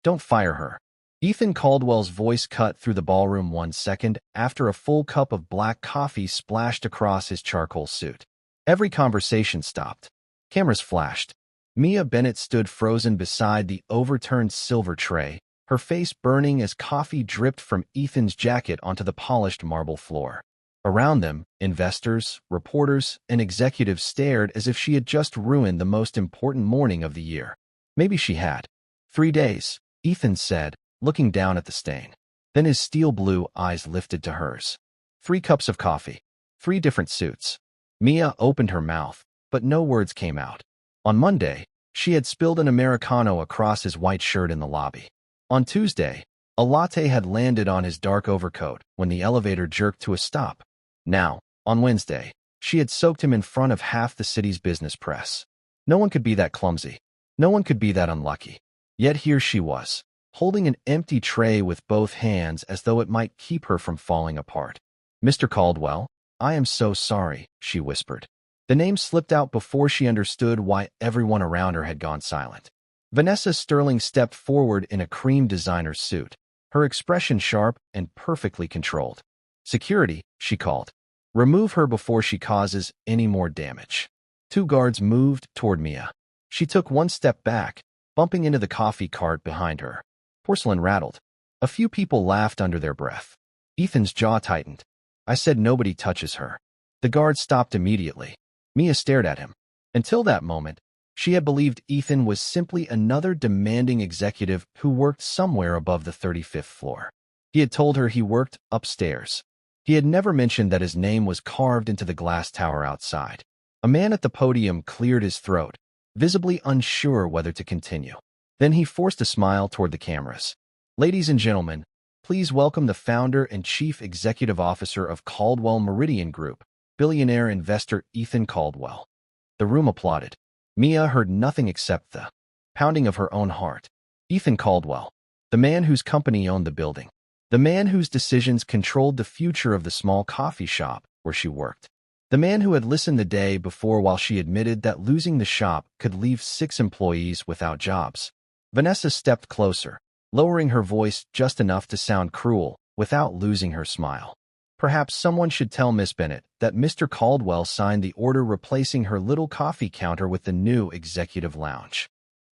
Don't fire her. Ethan Caldwell's voice cut through the ballroom 1 second after a full cup of black coffee splashed across his charcoal suit. Every conversation stopped. Cameras flashed. Mia Bennett stood frozen beside the overturned silver tray, her face burning as coffee dripped from Ethan's jacket onto the polished marble floor. Around them, investors, reporters, and executives stared as if she had just ruined the most important morning of the year. Maybe she had. 3 days, Ethan said, looking down at the stain. Then his steel blue eyes lifted to hers. 3 cups of coffee. 3 different suits. Mia opened her mouth, but no words came out. On Monday, she had spilled an Americano across his white shirt in the lobby. On Tuesday, a latte had landed on his dark overcoat when the elevator jerked to a stop. Now, on Wednesday, she had soaked him in front of half the city's business press. No one could be that clumsy. No one could be that unlucky. Yet here she was, holding an empty tray with both hands as though it might keep her from falling apart. "Mr. Caldwell, I am so sorry," she whispered. The name slipped out before she understood why everyone around her had gone silent. Vanessa Sterling stepped forward in a cream designer suit, her expression sharp and perfectly controlled. "Security," she called. "Remove her before she causes any more damage." 2 guards moved toward Mia. She took 1 step back, bumping into the coffee cart behind her. Porcelain rattled. A few people laughed under their breath. Ethan's jaw tightened. "I said nobody touches her." The guard stopped immediately. Mia stared at him. Until that moment, she had believed Ethan was simply another demanding executive who worked somewhere above the 35th floor. He had told her he worked upstairs. He had never mentioned that his name was carved into the glass tower outside. A man at the podium cleared his throat, visibly unsure whether to continue. Then he forced a smile toward the cameras. "Ladies and gentlemen, please welcome the founder and chief executive officer of Caldwell Meridian Group, billionaire investor Ethan Caldwell." The room applauded. Mia heard nothing except the pounding of her own heart. Ethan Caldwell, the man whose company owned the building. The man whose decisions controlled the future of the small coffee shop where she worked. The man who had listened the day before while she admitted that losing the shop could leave 6 employees without jobs. Vanessa stepped closer, lowering her voice just enough to sound cruel without losing her smile. "Perhaps someone should tell Miss Bennett that Mr. Caldwell signed the order replacing her little coffee counter with the new executive lounge."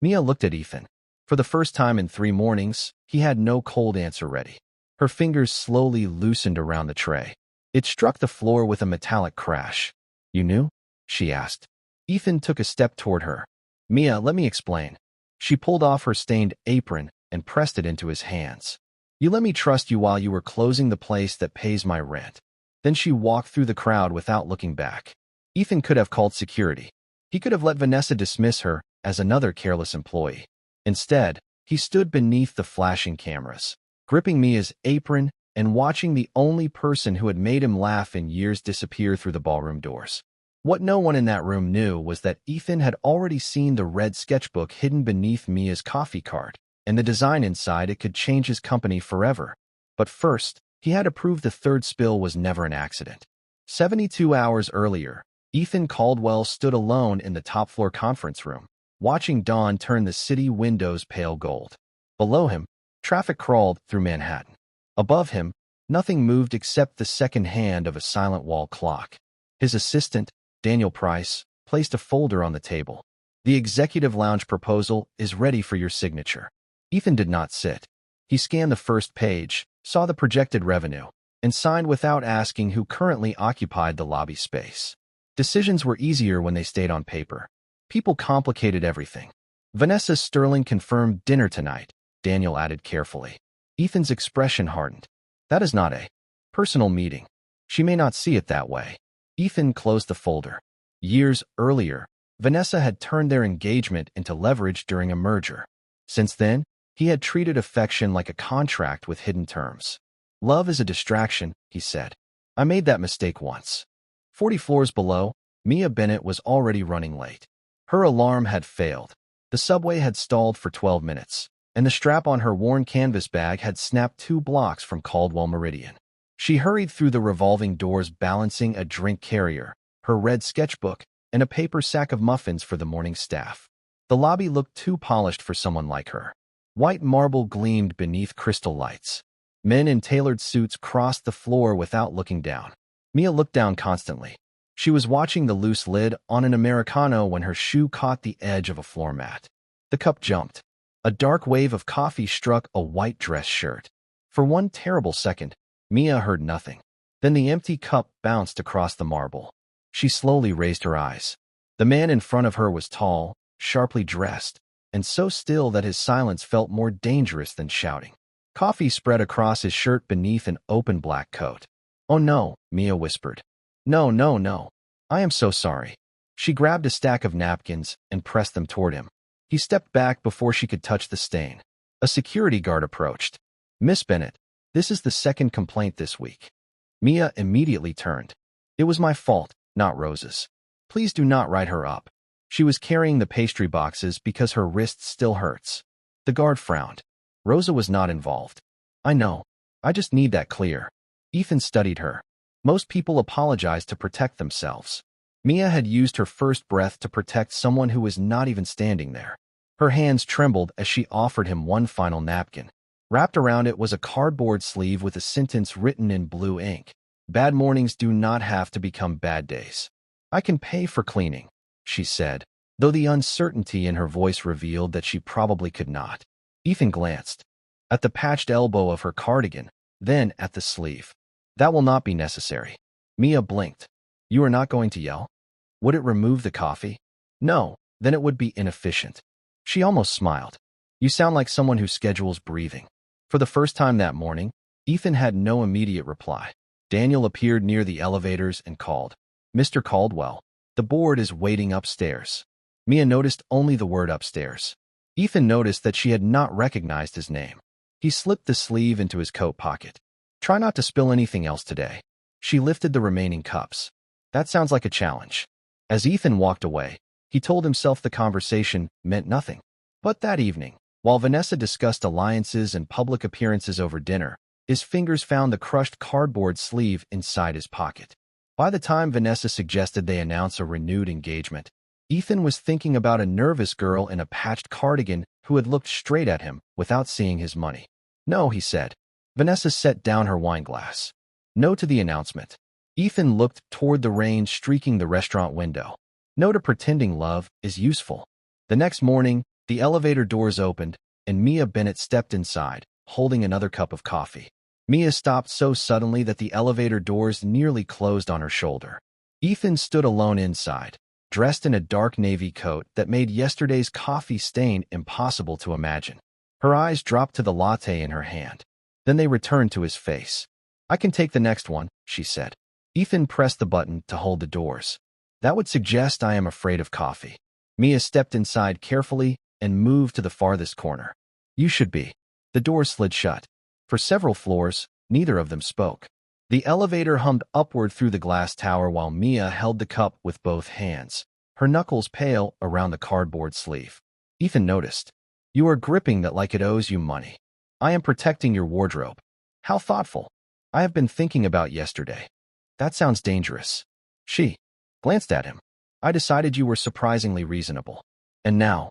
Mia looked at Ethan. For the first time in 3 mornings, he had no cold answer ready. Her fingers slowly loosened around the tray. It struck the floor with a metallic crash. "You knew?" she asked. Ethan took a step toward her. "Mia, let me explain." She pulled off her stained apron and pressed it into his hands. "You let me trust you while you were closing the place that pays my rent." Then she walked through the crowd without looking back. Ethan could have called security. He could have let Vanessa dismiss her as another careless employee. Instead, he stood beneath the flashing cameras, gripping Mia's apron and watching the only person who had made him laugh in years disappear through the ballroom doors. What no one in that room knew was that Ethan had already seen the red sketchbook hidden beneath Mia's coffee cart, and the design inside it could change his company forever. But first, he had to prove the 3rd spill was never an accident. 72 hours earlier, Ethan Caldwell stood alone in the top-floor conference room, watching dawn turn the city windows pale gold. Below him, traffic crawled through Manhattan. Above him, nothing moved except the second hand of a silent wall clock. His assistant, Daniel Price, placed a folder on the table. "The executive lounge proposal is ready for your signature." Ethan did not sit. He scanned the first page, saw the projected revenue, and signed without asking who currently occupied the lobby space. Decisions were easier when they stayed on paper. People complicated everything. "Vanessa Sterling confirmed dinner tonight," Daniel added carefully. Ethan's expression hardened. "That is not a personal meeting. She may not see it that way." Ethan closed the folder. Years earlier, Vanessa had turned their engagement into leverage during a merger. Since then, he had treated affection like a contract with hidden terms. "Love is a distraction," he said. "I made that mistake once." 40 floors below, Mia Bennett was already running late. Her alarm had failed. The subway had stalled for 12 minutes, and the strap on her worn canvas bag had snapped 2 blocks from Caldwell Meridian. She hurried through the revolving doors balancing a drink carrier, her red sketchbook, and a paper sack of muffins for the morning staff. The lobby looked too polished for someone like her. White marble gleamed beneath crystal lights. Men in tailored suits crossed the floor without looking down. Mia looked down constantly. She was watching the loose lid on an Americano when her shoe caught the edge of a floor mat. The cup jumped. A dark wave of coffee struck a white dress shirt. For one terrible second, Mia heard nothing. Then the empty cup bounced across the marble. She slowly raised her eyes. The man in front of her was tall, sharply dressed, and so still that his silence felt more dangerous than shouting. Coffee spread across his shirt beneath an open black coat. "Oh no," Mia whispered. "No, no, no. I am so sorry." She grabbed a stack of napkins and pressed them toward him. He stepped back before she could touch the stain. A security guard approached. "Miss Bennett, this is the second complaint this week." Mia immediately turned. "It was my fault, not Rose's. Please do not write her up." She was carrying the pastry boxes because her wrist still hurts. The guard frowned. "Rosa was not involved." "I know. I just need that clear." Ethan studied her. Most people apologize to protect themselves. Mia had used her first breath to protect someone who was not even standing there. Her hands trembled as she offered him one final napkin. Wrapped around it was a cardboard sleeve with a sentence written in blue ink. "Bad mornings do not have to become bad days." "I can pay for cleaning," she said, though the uncertainty in her voice revealed that she probably could not. Ethan glanced at the patched elbow of her cardigan, then at the sleeve. "That will not be necessary." Mia blinked. "You are not going to yell? Would it remove the coffee?" "No, then it would be inefficient." She almost smiled. "You sound like someone who schedules breathing." For the first time that morning, Ethan had no immediate reply. Daniel appeared near the elevators and called, "Mr. Caldwell, the board is waiting upstairs." Mia noticed only the word upstairs. Ethan noticed that she had not recognized his name. He slipped the sleeve into his coat pocket. "Try not to spill anything else today." She lifted the remaining cups. "That sounds like a challenge." As Ethan walked away, he told himself the conversation meant nothing. But that evening, while Vanessa discussed alliances and public appearances over dinner, his fingers found the crushed cardboard sleeve inside his pocket. By the time Vanessa suggested they announce a renewed engagement, Ethan was thinking about a nervous girl in a patched cardigan who had looked straight at him without seeing his money. "No," he said. Vanessa set down her wine glass. "No to the announcement." Ethan looked toward the rain streaking the restaurant window. "No to pretending love is useful." The next morning, the elevator doors opened, and Mia Bennett stepped inside, holding another cup of coffee. Mia stopped so suddenly that the elevator doors nearly closed on her shoulder. Ethan stood alone inside, dressed in a dark navy coat that made yesterday's coffee stain impossible to imagine. Her eyes dropped to the latte in her hand. Then they returned to his face. "I can take the next one," she said. Ethan pressed the button to hold the doors. "That would suggest I am afraid of coffee." Mia stepped inside carefully and moved to the farthest corner. "You should be." The doors slid shut. For several floors, neither of them spoke. The elevator hummed upward through the glass tower while Mia held the cup with both hands, her knuckles pale around the cardboard sleeve. Ethan noticed. "You are gripping that like it owes you money." "I am protecting your wardrobe." "How thoughtful." "I have been thinking about yesterday." "That sounds dangerous." She glanced at him. "I decided you were surprisingly reasonable. And now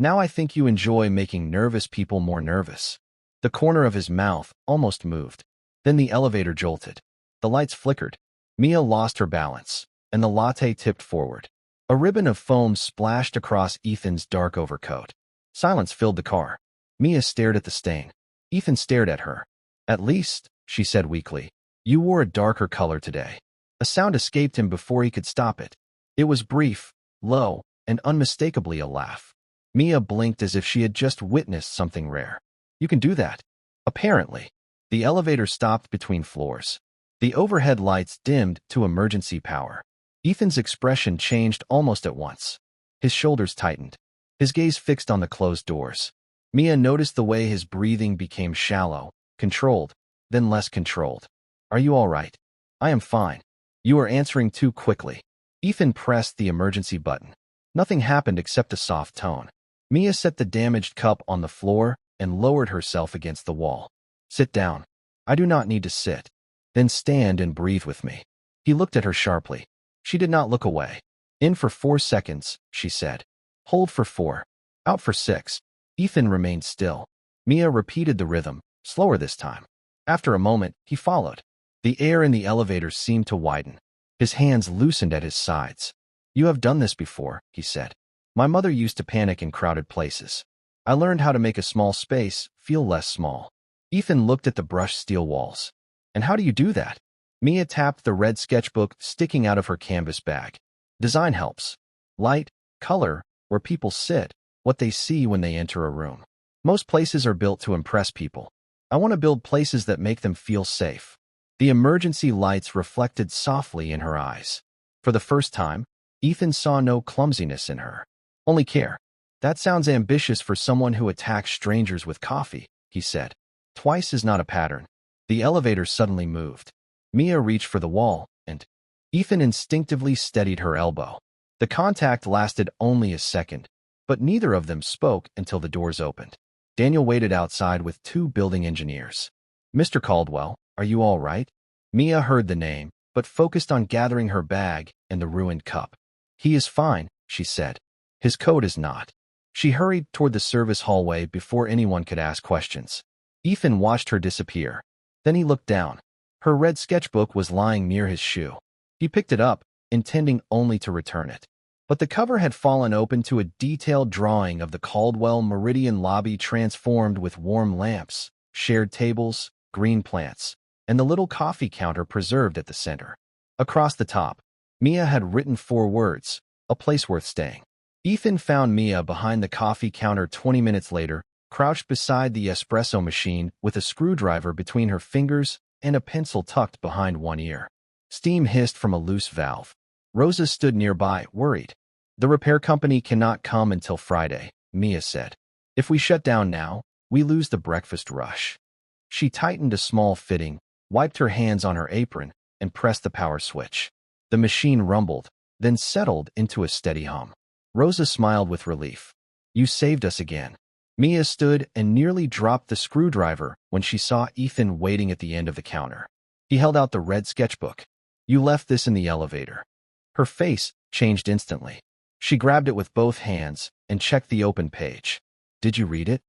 I think you enjoy making nervous people more nervous." The corner of his mouth almost moved. Then the elevator jolted. The lights flickered. Mia lost her balance, and the latte tipped forward. A ribbon of foam splashed across Ethan's dark overcoat. Silence filled the car. Mia stared at the stain. Ethan stared at her. "At least," she said weakly, "you wore a darker color today." A sound escaped him before he could stop it. It was brief, low, and unmistakably a laugh. Mia blinked as if she had just witnessed something rare. "You can do that." Apparently. The elevator stopped between floors. The overhead lights dimmed to emergency power. Ethan's expression changed almost at once. His shoulders tightened. His gaze fixed on the closed doors. Mia noticed the way his breathing became shallow, controlled, then less controlled. "Are you all right?" "I am fine." "You are answering too quickly." Ethan pressed the emergency button. Nothing happened except a soft tone. Mia set the damaged cup on the floor and lowered herself against the wall. "Sit down." "I do not need to sit." "Then stand and breathe with me." He looked at her sharply. She did not look away. "In for 4 seconds," she said. "Hold for 4. Out for 6. Ethan remained still. Mia repeated the rhythm, slower this time. After a moment, he followed. The air in the elevator seemed to widen. His hands loosened at his sides. "You have done this before," he said. "My mother used to panic in crowded places. I learned how to make a small space feel less small." Ethan looked at the brushed steel walls. "And how do you do that?" Mia tapped the red sketchbook sticking out of her canvas bag. "Design helps. Light, color, where people sit, what they see when they enter a room. Most places are built to impress people. I want to build places that make them feel safe." The emergency lights reflected softly in her eyes. For the first time, Ethan saw no clumsiness in her. Only care. "That sounds ambitious for someone who attacks strangers with coffee," he said. "Twice is not a pattern." The elevator suddenly moved. Mia reached for the wall, and Ethan instinctively steadied her elbow. The contact lasted only a second, but neither of them spoke until the doors opened. Daniel waited outside with two building engineers. "Mr. Caldwell, are you all right?" Mia heard the name, but focused on gathering her bag and the ruined cup. "He is fine," she said. "His coat is not." She hurried toward the service hallway before anyone could ask questions. Ethan watched her disappear. Then he looked down. Her red sketchbook was lying near his shoe. He picked it up, intending only to return it. But the cover had fallen open to a detailed drawing of the Caldwell Meridian lobby transformed with warm lamps, shared tables, green plants, and the little coffee counter preserved at the center. Across the top, Mia had written 4 words, "A place worth staying." Ethan found Mia behind the coffee counter 20 minutes later, crouched beside the espresso machine with a screwdriver between her fingers and a pencil tucked behind one ear. Steam hissed from a loose valve. Rosa stood nearby, worried. "The repair company cannot come until Friday," Mia said. "If we shut down now, we lose the breakfast rush." She tightened a small fitting, wiped her hands on her apron, and pressed the power switch. The machine rumbled, then settled into a steady hum. Rosa smiled with relief. "You saved us again." Mia stood and nearly dropped the screwdriver when she saw Ethan waiting at the end of the counter. He held out the red sketchbook. "You left this in the elevator." Her face changed instantly. She grabbed it with both hands and checked the open page. "Did you read it?"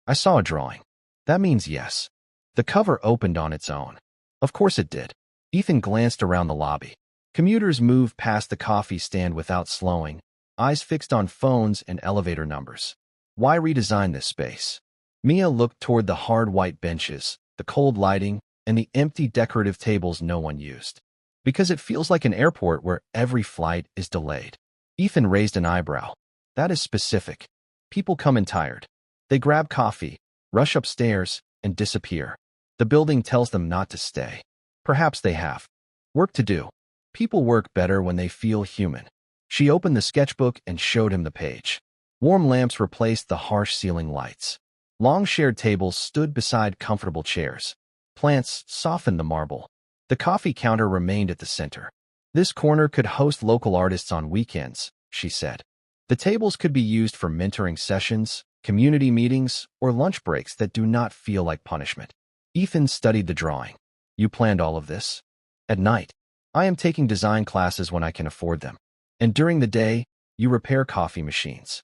"I saw a drawing." "That means yes." The cover opened on its own. Of course it did. Ethan glanced around the lobby. Commuters moved past the coffee stand without slowing, eyes fixed on phones and elevator numbers. Why redesign this space? Mia looked toward the hard white benches, the cold lighting, and the empty decorative tables no one used. Because it feels like an airport where every flight is delayed. Ethan raised an eyebrow. "That is specific. People come in tired. They grab coffee, rush upstairs, and disappear. The building tells them not to stay. Perhaps they have work to do. People work better when they feel human." She opened the sketchbook and showed him the page. Warm lamps replaced the harsh ceiling lights. Long shared tables stood beside comfortable chairs. Plants softened the marble. The coffee counter remained at the center. "This corner could host local artists on weekends," she said. "The tables could be used for mentoring sessions, community meetings, or lunch breaks that do not feel like punishment." Ethan studied the drawing. "You planned all of this?" "At night. I am taking design classes when I can afford them. And during the day, you repair coffee machines.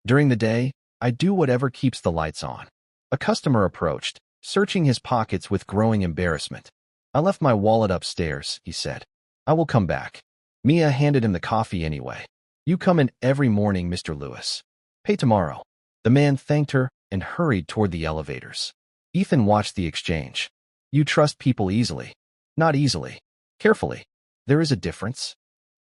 During the day, I do whatever keeps the lights on." A customer approached, searching his pockets with growing embarrassment. "I left my wallet upstairs," he said. "I will come back." Mia handed him the coffee anyway. "You come in every morning, Mr. Lewis. Pay tomorrow." The man thanked her and hurried toward the elevators. Ethan watched the exchange. "You trust people easily." "Not easily. Carefully. There is a difference.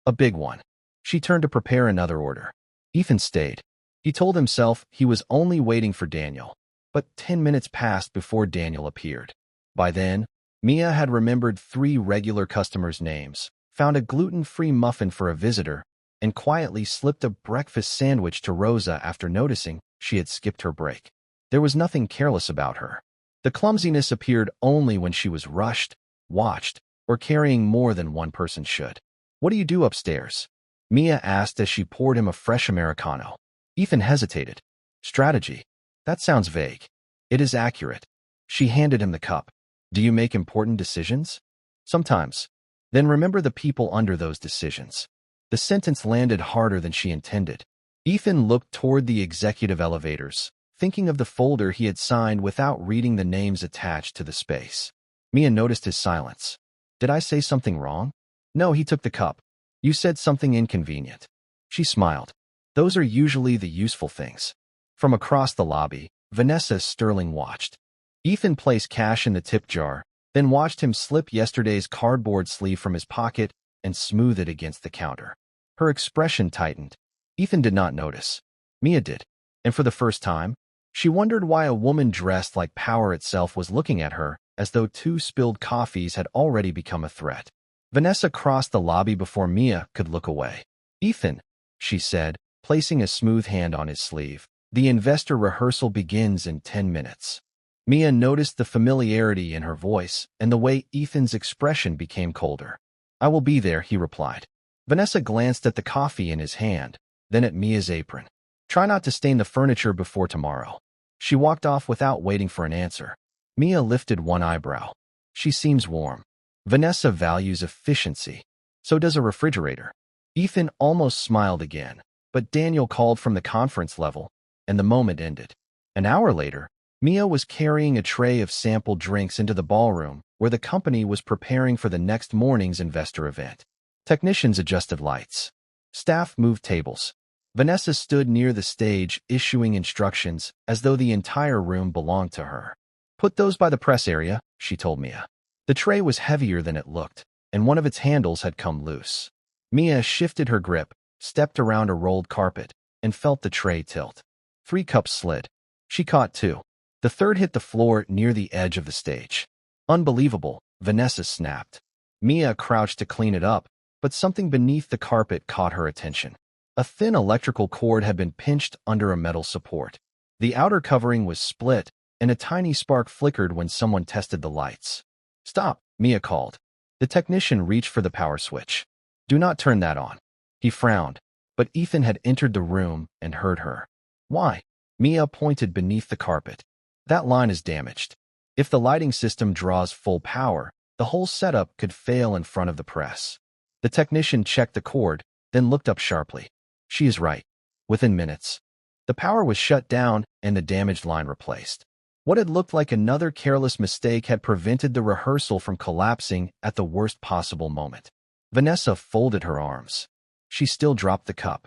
A big one." She turned to prepare another order. Ethan stayed. He told himself he was only waiting for Daniel. But 10 minutes passed before Daniel appeared. By then, Mia had remembered 3 regular customers' names, found a gluten-free muffin for a visitor, and quietly slipped a breakfast sandwich to Rosa after noticing she had skipped her break. There was nothing careless about her. The clumsiness appeared only when she was rushed, watched, or carrying more than one person should. "What do you do upstairs?" Mia asked as she poured him a fresh Americano. Ethan hesitated. "Strategy. That sounds vague." "It is accurate." She handed him the cup. "Do you make important decisions?" "Sometimes." "Then remember the people under those decisions." The sentence landed harder than she intended. Ethan looked toward the executive elevators, thinking of the folder he had signed without reading the names attached to the space. Mia noticed his silence. Did I say something wrong? No, he took the cup. You said something inconvenient. She smiled. Those are usually the useful things. From across the lobby, Vanessa Sterling watched. Ethan placed cash in the tip jar, then watched him slip yesterday's cardboard sleeve from his pocket and smooth it against the counter. Her expression tightened. Ethan did not notice. Mia did. And for the first time, she wondered why a woman dressed like power itself was looking at her, as though 2 spilled coffees had already become a threat. Vanessa crossed the lobby before Mia could look away. Ethan, she said, placing a smooth hand on his sleeve. The investor rehearsal begins in 10 minutes. Mia noticed the familiarity in her voice and the way Ethan's expression became colder. I will be there, he replied. Vanessa glanced at the coffee in his hand, then at Mia's apron. Try not to stain the furniture before tomorrow. She walked off without waiting for an answer. Mia lifted one eyebrow. She seems warm. Vanessa values efficiency. So does a refrigerator. Ethan almost smiled again, but Daniel called from the conference level, and the moment ended. An hour later, Mia was carrying a tray of sample drinks into the ballroom where the company was preparing for the next morning's investor event. Technicians adjusted lights. Staff moved tables. Vanessa stood near the stage issuing instructions as though the entire room belonged to her. Put those by the press area, she told Mia. The tray was heavier than it looked, and one of its handles had come loose. Mia shifted her grip, stepped around a rolled carpet, and felt the tray tilt. 3 cups slid. She caught 2. The third hit the floor near the edge of the stage. Unbelievable, Vanessa snapped. Mia crouched to clean it up, but something beneath the carpet caught her attention. A thin electrical cord had been pinched under a metal support. The outer covering was split, and a tiny spark flickered when someone tested the lights. Stop, Mia called. The technician reached for the power switch. Do not turn that on. He frowned, but Ethan had entered the room and heard her. Why? Mia pointed beneath the carpet. That line is damaged. If the lighting system draws full power, the whole setup could fail in front of the press. The technician checked the cord, then looked up sharply. She is right. Within minutes, the power was shut down and the damaged line replaced. What had looked like another careless mistake had prevented the rehearsal from collapsing at the worst possible moment. Vanessa folded her arms. She still dropped the cup.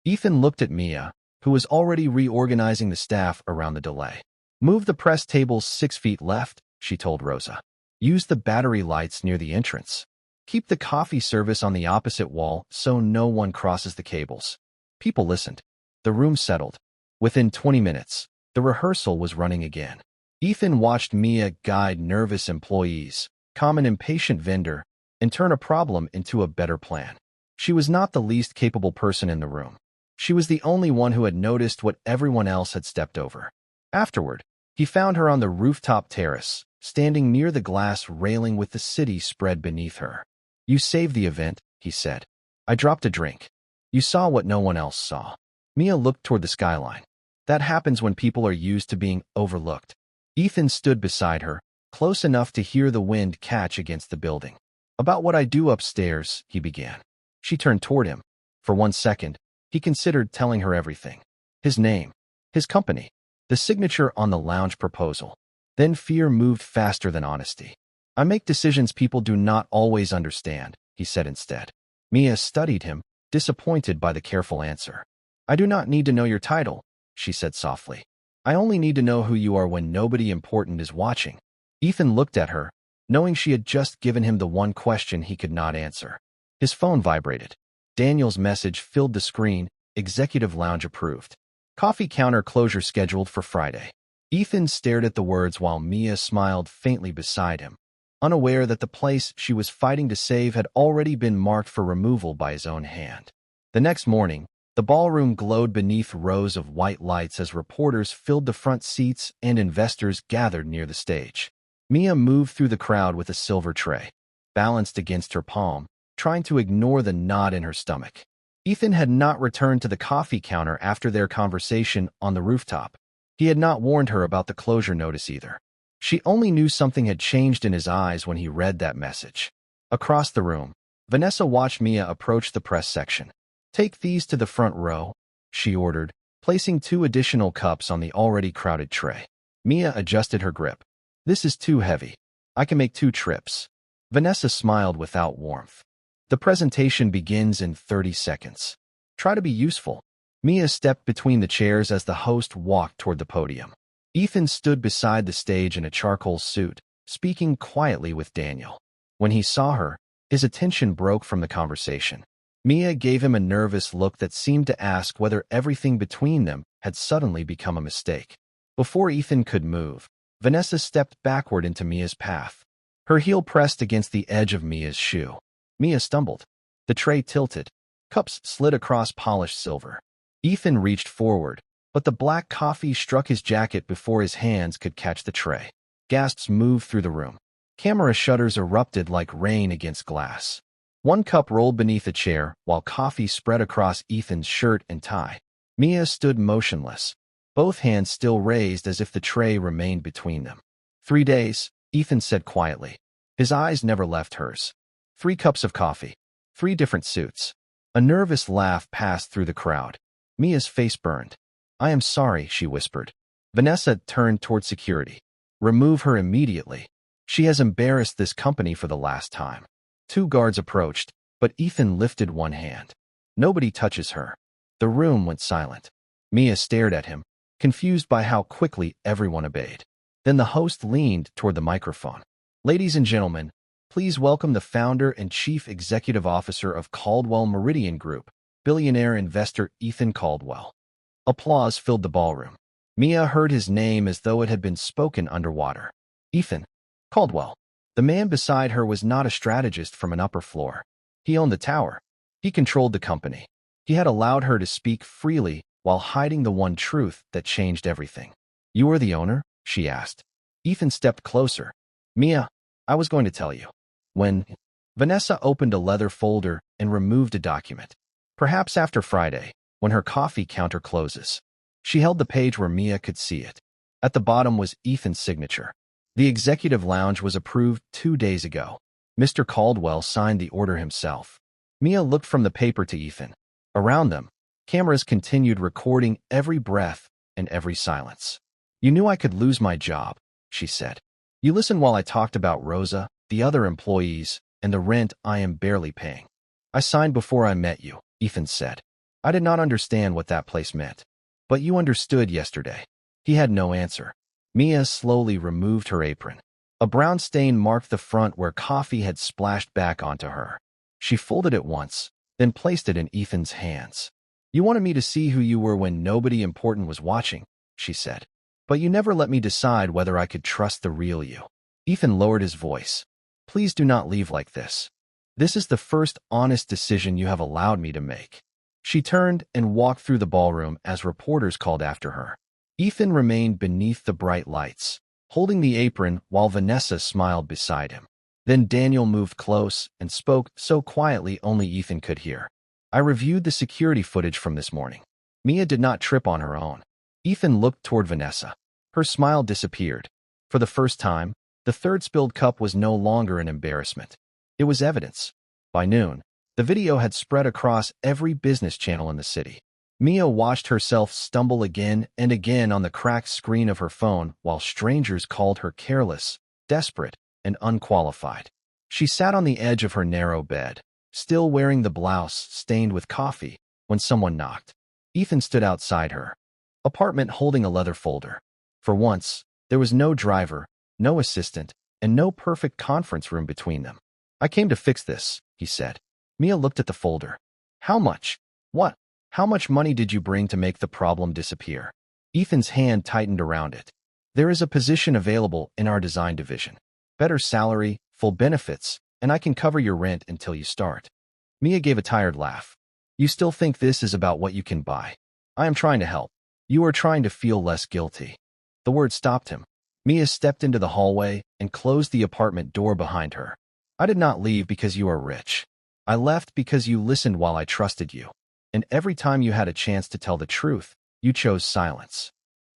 Ethan looked at Mia, who was already reorganizing the staff around the delay. Move the press tables 6 feet left, she told Rosa. Use the battery lights near the entrance. Keep the coffee service on the opposite wall so no one crosses the cables. People listened. The room settled. Within 20 minutes, the rehearsal was running again. Ethan watched Mia guide nervous employees, calm an impatient vendor, and turn a problem into a better plan. She was not the least capable person in the room. She was the only one who had noticed what everyone else had stepped over. Afterward, he found her on the rooftop terrace, standing near the glass railing with the city spread beneath her. You saved the event, he said. I dropped a drink. You saw what no one else saw. Mia looked toward the skyline. That happens when people are used to being overlooked. Ethan stood beside her, close enough to hear the wind catch against the building. About what I do upstairs, he began. She turned toward him. For 1 second, he considered telling her everything. His name, his company, the signature on the lounge proposal. Then fear moved faster than honesty. I make decisions people do not always understand, he said instead. Mia studied him, disappointed by the careful answer. I do not need to know your title, she said softly. I only need to know who you are when nobody important is watching. Ethan looked at her, knowing she had just given him the one question he could not answer. His phone vibrated. Daniel's message filled the screen, Executive Lounge approved. Coffee counter closure scheduled for Friday. Ethan stared at the words while Mia smiled faintly beside him, unaware that the place she was fighting to save had already been marked for removal by his own hand. The next morning, the ballroom glowed beneath rows of white lights as reporters filled the front seats and investors gathered near the stage. Mia moved through the crowd with a silver tray, balanced against her palm, trying to ignore the knot in her stomach. Ethan had not returned to the coffee counter after their conversation on the rooftop. He had not warned her about the closure notice either. She only knew something had changed in his eyes when he read that message. Across the room, Vanessa watched Mia approach the press section. Take these to the front row, she ordered, placing 2 additional cups on the already crowded tray. Mia adjusted her grip. This is too heavy. I can make 2 trips. Vanessa smiled without warmth. The presentation begins in 30 seconds. Try to be useful. Mia stepped between the chairs as the host walked toward the podium. Ethan stood beside the stage in a charcoal suit, speaking quietly with Daniel. When he saw her, his attention broke from the conversation. Mia gave him a nervous look that seemed to ask whether everything between them had suddenly become a mistake. Before Ethan could move, Vanessa stepped backward into Mia's path. Her heel pressed against the edge of Mia's shoe. Mia stumbled. The tray tilted. Cups slid across polished silver. Ethan reached forward, but the black coffee struck his jacket before his hands could catch the tray. Gasps moved through the room. Camera shutters erupted like rain against glass. 1 cup rolled beneath a chair, while coffee spread across Ethan's shirt and tie. Mia stood motionless, both hands still raised as if the tray remained between them. 3 days, Ethan said quietly. His eyes never left hers. 3 cups of coffee. 3 different suits. A nervous laugh passed through the crowd. Mia's face burned. I am sorry, she whispered. Vanessa turned toward security. Remove her immediately. She has embarrassed this company for the last time. 2 guards approached, but Ethan lifted one hand. Nobody touches her. The room went silent. Mia stared at him, confused by how quickly everyone obeyed. Then the host leaned toward the microphone. Ladies and gentlemen, please welcome the founder and chief executive officer of Caldwell Meridian Group, billionaire investor Ethan Caldwell. Applause filled the ballroom. Mia heard his name as though it had been spoken underwater. Ethan Caldwell. The man beside her was not a strategist from an upper floor. He owned the tower. He controlled the company. He had allowed her to speak freely while hiding the one truth that changed everything. You are the owner? She asked. Ethan stepped closer. Mia, I was going to tell you. When Vanessa opened a leather folder and removed a document. Perhaps after Friday, when her coffee counter closes. She held the page where Mia could see it. At the bottom was Ethan's signature. The executive lounge was approved 2 days ago. Mr. Caldwell signed the order himself. Mia looked from the paper to Ethan. Around them, cameras continued recording every breath and every silence. You knew I could lose my job, she said. You listened while I talked about Rosa, the other employees, and the rent I am barely paying. I signed before I met you, Ethan said. I did not understand what that place meant. But you understood yesterday. He had no answer. Mia slowly removed her apron. A brown stain marked the front where coffee had splashed back onto her. She folded it once, then placed it in Ethan's hands. You wanted me to see who you were when nobody important was watching, she said. But you never let me decide whether I could trust the real you. Ethan lowered his voice. Please do not leave like this. This is the first honest decision you have allowed me to make. She turned and walked through the ballroom as reporters called after her. Ethan remained beneath the bright lights, holding the apron while Vanessa smiled beside him. Then Daniel moved close and spoke so quietly only Ethan could hear. I reviewed the security footage from this morning. Mia did not trip on her own. Ethan looked toward Vanessa. Her smile disappeared. For the first time, the 3rd spilled cup was no longer an embarrassment. It was evidence. By noon, the video had spread across every business channel in the city. Mia watched herself stumble again and again on the cracked screen of her phone while strangers called her careless, desperate, and unqualified. She sat on the edge of her narrow bed, still wearing the blouse stained with coffee, when someone knocked. Ethan stood outside her apartment holding a leather folder. For once, there was no driver, no assistant, and no perfect conference room between them. I came to fix this, he said. Mia looked at the folder. How much? What? How much money did you bring to make the problem disappear? Ethan's hand tightened around it. There is a position available in our design division. Better salary, full benefits, and I can cover your rent until you start. Mia gave a tired laugh. You still think this is about what you can buy? I am trying to help. You are trying to feel less guilty. The word stopped him. Mia stepped into the hallway and closed the apartment door behind her. I did not leave because you are rich. I left because you listened while I trusted you. And every time you had a chance to tell the truth, you chose silence.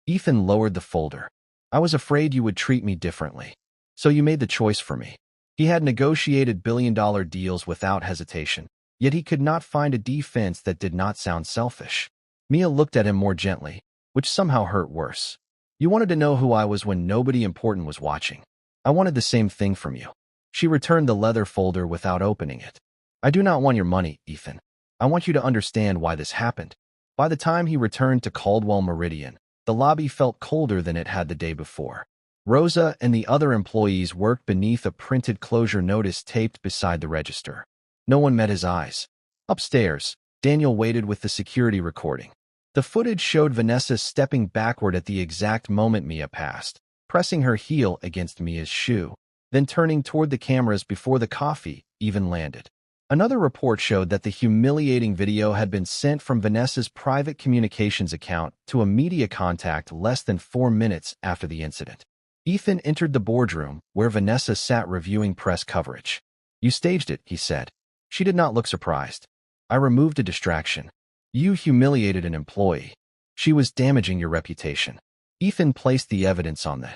Ethan lowered the folder. I was afraid you would treat me differently. So you made the choice for me. He had negotiated billion-dollar deals without hesitation, yet he could not find a defense that did not sound selfish. Mia looked at him more gently, which somehow hurt worse. You wanted to know who I was when nobody important was watching. I wanted the same thing from you. She returned the leather folder without opening it. I do not want your money, Ethan. I want you to understand why this happened. By the time he returned to Caldwell Meridian, the lobby felt colder than it had the day before. Rosa and the other employees worked beneath a printed closure notice taped beside the register. No one met his eyes. Upstairs, Daniel waited with the security recording. The footage showed Vanessa stepping backward at the exact moment Mia passed, pressing her heel against Mia's shoe, then turning toward the cameras before the coffee even landed. Another report showed that the humiliating video had been sent from Vanessa's private communications account to a media contact less than 4 minutes after the incident. Ethan entered the boardroom, where Vanessa sat reviewing press coverage. You staged it, he said. She did not look surprised. I removed a distraction. You humiliated an employee. She was damaging your reputation. Ethan placed the evidence on the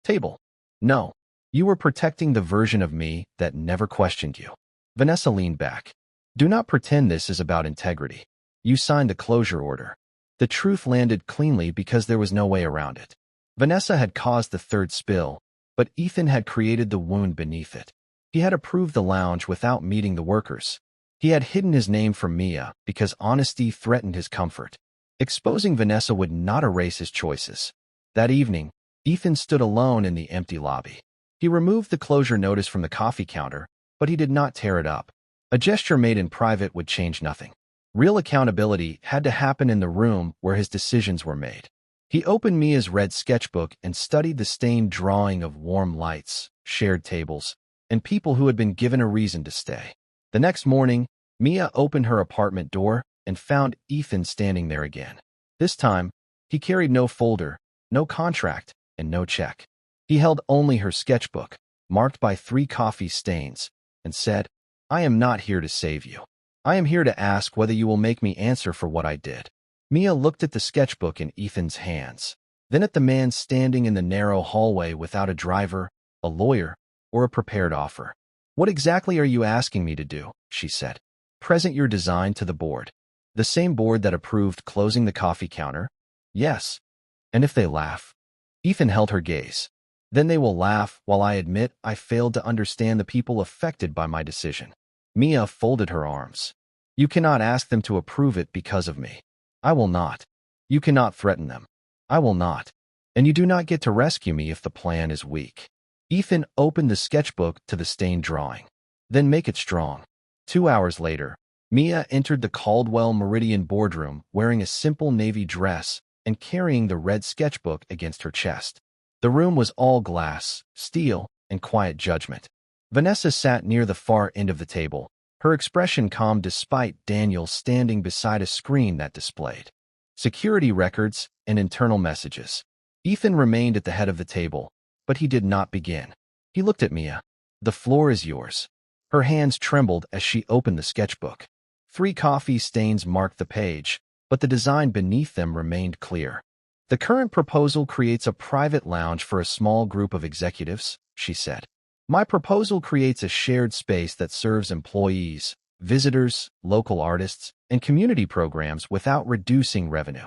table. No, you were protecting the version of me that never questioned you. Vanessa leaned back. Do not pretend this is about integrity. You signed the closure order. The truth landed cleanly because there was no way around it. Vanessa had caused the third spill, but Ethan had created the wound beneath it. He had approved the lounge without meeting the workers. He had hidden his name from Mia because honesty threatened his comfort. Exposing Vanessa would not erase his choices. That evening, Ethan stood alone in the empty lobby. He removed the closure notice from the coffee counter, but he did not tear it up. A gesture made in private would change nothing. Real accountability had to happen in the room where his decisions were made. He opened Mia's red sketchbook and studied the stained drawing of warm lights, shared tables, and people who had been given a reason to stay. The next morning, Mia opened her apartment door and found Ethan standing there again. This time, he carried no folder, no contract, and no check. He held only her sketchbook, marked by 3 coffee stains, and said, I am not here to save you. I am here to ask whether you will make me answer for what I did. Mia looked at the sketchbook in Ethan's hands, then at the man standing in the narrow hallway without a driver, a lawyer, or a prepared offer. What exactly are you asking me to do? She said. Present your design to the board. The same board that approved closing the coffee counter? Yes. And if they laugh? Ethan held her gaze. Then they will laugh while I admit I failed to understand the people affected by my decision. Mia folded her arms. You cannot ask them to approve it because of me. I will not. You cannot threaten them. I will not. And you do not get to rescue me if the plan is weak. Ethan opened the sketchbook to the stained drawing. Then make it strong. 2 hours later, Mia entered the Caldwell Meridian boardroom wearing a simple navy dress and carrying the red sketchbook against her chest. The room was all glass, steel, and quiet judgment. Vanessa sat near the far end of the table, her expression calm despite Daniel standing beside a screen that displayed security records and internal messages. Ethan remained at the head of the table, but he did not begin. He looked at Mia. The floor is yours. Her hands trembled as she opened the sketchbook. 3 coffee stains marked the page, but the design beneath them remained clear. The current proposal creates a private lounge for a small group of executives, she said. My proposal creates a shared space that serves employees, visitors, local artists, and community programs without reducing revenue.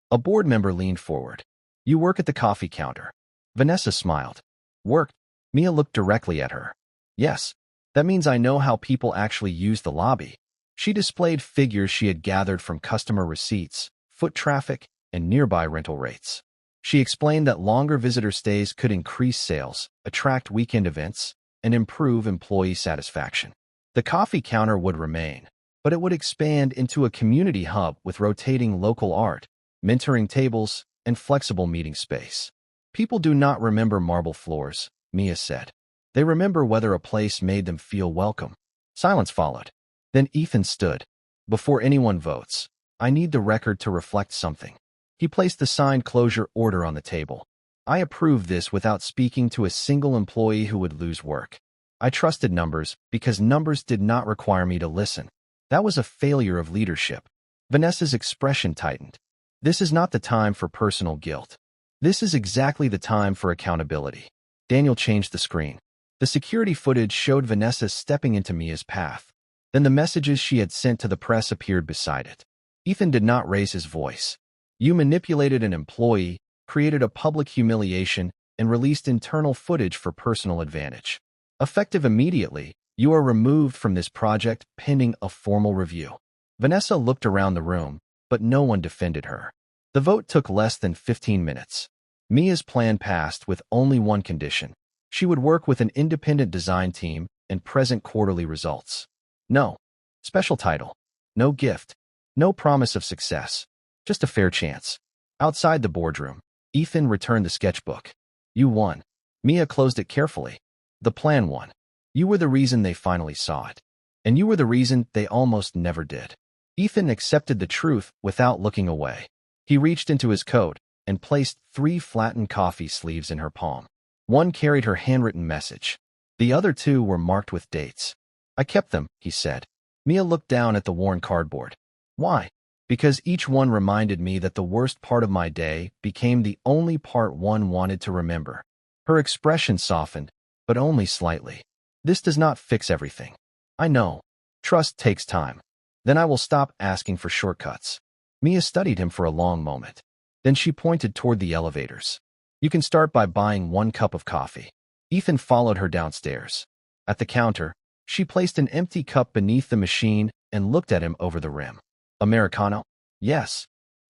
A board member leaned forward. You work at the coffee counter. Vanessa smiled. Worked? Mia looked directly at her. Yes. That means I know how people actually use the lobby. She displayed figures she had gathered from customer receipts, foot traffic, and nearby rental rates. She explained that longer visitor stays could increase sales, attract weekend events, and improve employee satisfaction. The coffee counter would remain, but it would expand into a community hub with rotating local art, mentoring tables, and flexible meeting space. People do not remember marble floors, Mia said. They remember whether a place made them feel welcome. Silence followed. Then Ethan stood. Before anyone votes, I need the record to reflect something. He placed the signed closure order on the table. I approved this without speaking to a single employee who would lose work. I trusted numbers because numbers did not require me to listen. That was a failure of leadership. Vanessa's expression tightened. This is not the time for personal guilt. This is exactly the time for accountability. Daniel changed the screen. The security footage showed Vanessa stepping into Mia's path. Then the messages she had sent to the press appeared beside it. Ethan did not raise his voice. You manipulated an employee, created a public humiliation, and released internal footage for personal advantage. Effective immediately, you are removed from this project pending a formal review. Vanessa looked around the room, but no one defended her. The vote took less than 15 minutes. Mia's plan passed with only one condition. She would work with an independent design team and present quarterly results. No special title, no gift, no promise of success, just a fair chance. Outside the boardroom, Ethan returned the sketchbook. You won. Mia closed it carefully. The plan won. You were the reason they finally saw it. And you were the reason they almost never did. Ethan accepted the truth without looking away. He reached into his coat and placed 3 flattened coffee sleeves in her palm. One carried her handwritten message. The other 2 were marked with dates. I kept them, he said. Mia looked down at the worn cardboard. Why? Because each one reminded me that the worst part of my day became the only part one wanted to remember. Her expression softened, but only slightly. This does not fix everything. I know. Trust takes time. Then I will stop asking for shortcuts. Mia studied him for a long moment. Then she pointed toward the elevators. You can start by buying 1 cup of coffee. Ethan followed her downstairs. At the counter, she placed an empty cup beneath the machine and looked at him over the rim. Americano? Yes.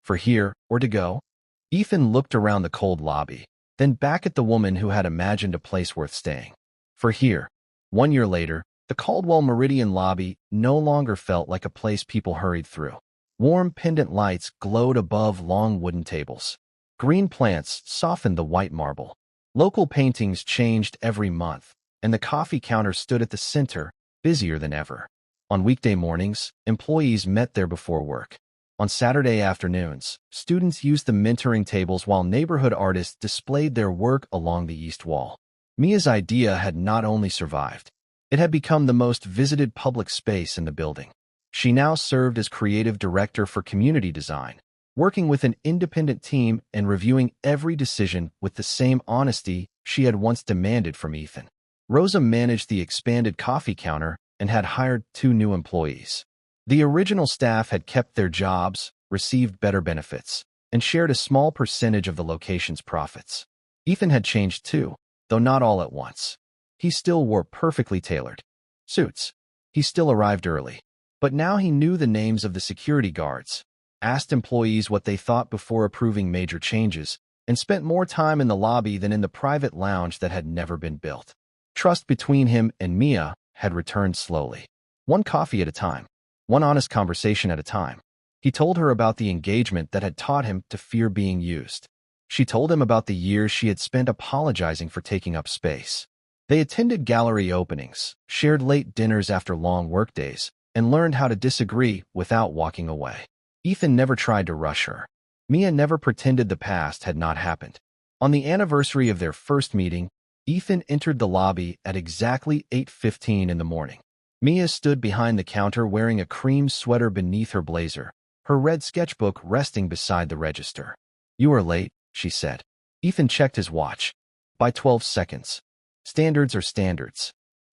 For here or to go? Ethan looked around the cold lobby, then back at the woman who had imagined a place worth staying. For here. 1 year later, the Caldwell Meridian lobby no longer felt like a place people hurried through. Warm pendant lights glowed above long wooden tables. Green plants softened the white marble. Local paintings changed every month, and the coffee counter stood at the center, busier than ever. On weekday mornings, employees met there before work. On Saturday afternoons, students used the mentoring tables while neighborhood artists displayed their work along the east wall. Mia's idea had not only survived, it had become the most visited public space in the building. She now served as creative director for community design, working with an independent team and reviewing every decision with the same honesty she had once demanded from Ethan. Rosa managed the expanded coffee counter and had hired 2 new employees. The original staff had kept their jobs, received better benefits, and shared a small percentage of the location's profits. Ethan had changed too, though not all at once. He still wore perfectly tailored suits. He still arrived early. But now he knew the names of the security guards, asked employees what they thought before approving major changes, and spent more time in the lobby than in the private lounge that had never been built. Trust between him and Mia had returned slowly. 1 coffee at a time. 1 honest conversation at a time. He told her about the engagement that had taught him to fear being used. She told him about the years she had spent apologizing for taking up space. They attended gallery openings, shared late dinners after long workdays, and learned how to disagree without walking away. Ethan never tried to rush her. Mia never pretended the past had not happened. On the anniversary of their first meeting, Ethan entered the lobby at exactly 8:15 in the morning. Mia stood behind the counter wearing a cream sweater beneath her blazer, her red sketchbook resting beside the register. You are late, she said. Ethan checked his watch. By 12 seconds. Standards are standards.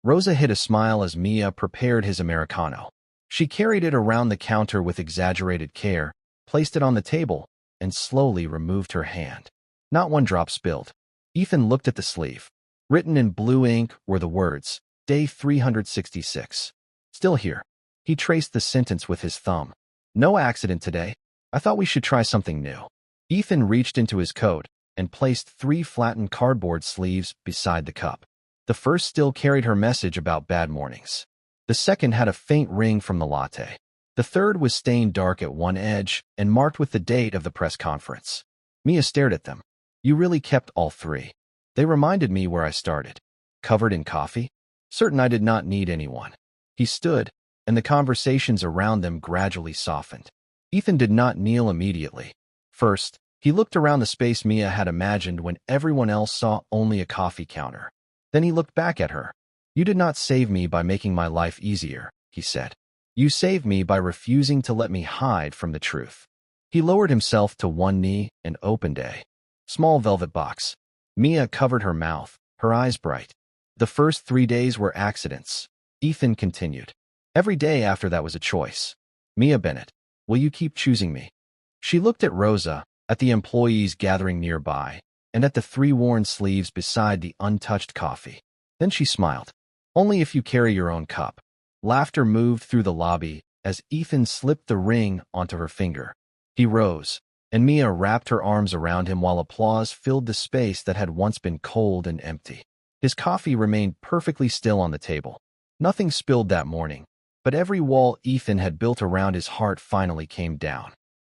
Rosa hid a smile as Mia prepared his Americano. She carried it around the counter with exaggerated care, placed it on the table, and slowly removed her hand. Not 1 drop spilled. Ethan looked at the sleeve. Written in blue ink were the words, Day 366. Still here. He traced the sentence with his thumb. No accident today. I thought we should try something new. Ethan reached into his coat and placed 3 flattened cardboard sleeves beside the cup. The first still carried her message about bad mornings. The second had a faint ring from the latte. The third was stained dark at one edge and marked with the date of the press conference. Mia stared at them. You really kept all 3. They reminded me where I started. Covered in coffee? Certain I did not need anyone. He stood, and the conversations around them gradually softened. Ethan did not kneel immediately. First, he looked around the space Mia had imagined when everyone else saw only a coffee counter. Then he looked back at her. You did not save me by making my life easier, he said. You saved me by refusing to let me hide from the truth. He lowered himself to 1 knee and opened a small velvet box. Mia covered her mouth, her eyes bright. The first 3 days were accidents, Ethan continued. Every day after that was a choice. Mia Bennett. Will you keep choosing me? She looked at Rosa, at the employees gathering nearby, and at the 3 worn sleeves beside the untouched coffee. Then she smiled. Only if you carry your own cup. Laughter moved through the lobby as Ethan slipped the ring onto her finger. He rose, and Mia wrapped her arms around him while applause filled the space that had once been cold and empty. His coffee remained perfectly still on the table. Nothing spilled that morning, but every wall Ethan had built around his heart finally came down.